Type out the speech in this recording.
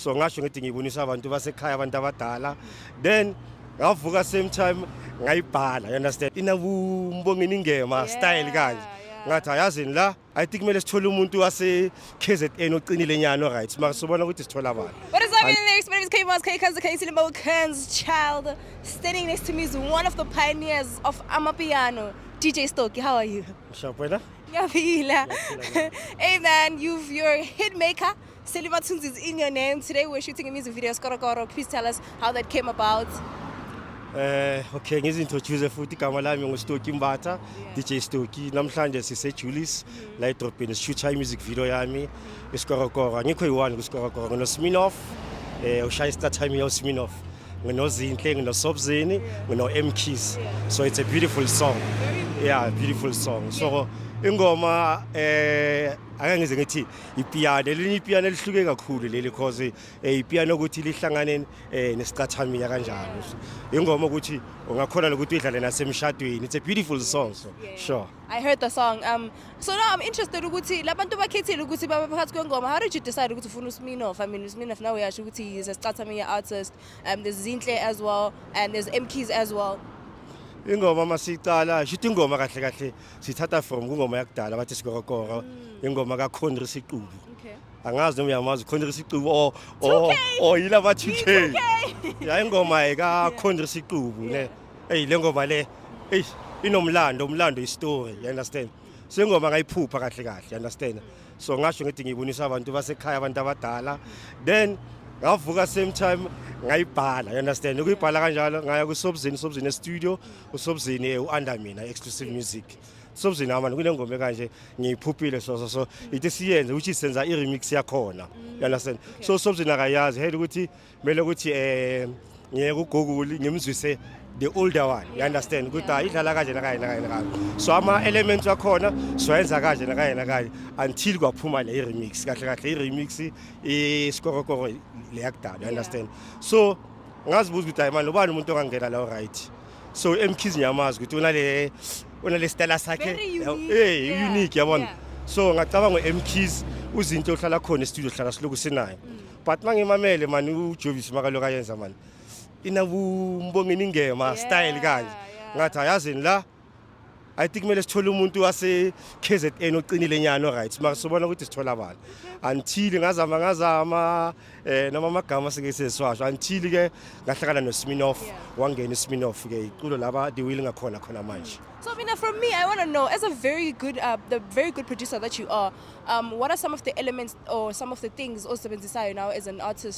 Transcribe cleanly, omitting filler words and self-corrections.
So ngasho ngithi ngibonisa abantu basekhaya abantu abadala then ngavuka same time ngayibhala you understand inabumbongeni ingema style kanje ngathi ayazini la I think kumele sithole umuntu wase KZN oqinile nyano right mara sobona ukuthi sithola abantu. What is up in lyrics? My name is K-Mars, K-Kanza, K-Silimo, Kan's child. Standing next to me is one of the pioneers of Amapiano, DJ Stoki. How are you? Shapwena? Ngiyavila. Hey man, you're a hit maker. Selima Tunzi is in your name. Today we're shooting a music video, Skorokoro. Please tell us how that came about. Okay, ngizintroduce futhi igama lami nguStoki Mbatha, DJ Stoki. Namhlanje sise Julius la idropini shoot music video yami iSkorokoro. Ngikho yi1 kuSkorokoro ngino Sminoff, ushaya start time yo Sminoff. Ngino Zinhle, ngino Sobzeni, ngino M-Keys. So it's a beautiful song. Yeah, beautiful song. So ingoma ake ngize ngithi ipiano lelinye ipiano elihluke kakhulu leli because ipiano ukuthi lihlangane nescathamiya kanjalo ingoma ukuthi ungakhona lokuthi idlale nasemshadweni. It's a beautiful song. So sure, I heard the song. So now I'm interested ukuthi labantu bakhethile ukuthi babe phakathi kwengoma. How did you decide ukuthi ufuna uSminoff? I mean uSminoff now uyasho ukuthi he's a Scatamiya artist. There's Zinhle as well and there's M-Keys as well. ingoma masicala shithi ingoma kahle kahle sithatha from ingoma yakudala bathi Skorokoro ingoma kaKhondri Siqubu. Okay. Angazi noma uyamazi uKhondri Siqubu o yila ba 2K. Ya ingoma kaKhondri Siqubu ne. Hey le ngoma le umlando istory, you understand? So ingoma ngayiphupha kahle kahle, you understand? So ngasho ngithi ngibonisa abantu basekhaya abantu abadala then ngavuka same time ngayibhala, you understand? Ukuyibhala kanjalo ngaya ku Sobzeni studio, uSobzeni uanda mina exclusive music. Sobzeni amani kunengoma kanje ngiyiphuphile so ithi siyenze ukuthi senza i-remix yakhona, you understand? So Sobzeni akayazi hey ukuthi mele ukuthi ngiye ku Google ngimzwise the older one, you understand? Ukuthi idlala kanje nakanye. So ama elements wakhona soyenza kanje nakanye until kwaphuma le remix kahle i-remix iSkorokoro le yakudala, you understand? So ngazibuza ukuthi hayi man ubani umuntu ongangena la right. So M-Keys nyamazi ukuthi unale style sakhe unique yabona. So ngacabanga ngo-M-Keys uzinto ohlala khona e-studio hlala siloku sinayo. But mangimamele man uJovis makaloku ayenza man inabumbongeni ingema style kanje ngathi ayazini la I think kumele sithole umuntu wase KZN oqinile nyano right mara sobona ukuthi sithola abantu until ngazama noma amagama sengiyiseswasho until ke ngahlangana noSminoff wangena iSminoff ke iculo laba the will ngakhona khona manje. So Mina, from me, I want to know, as a very good producer that you are, what are some of the elements or some of the things also now as an artist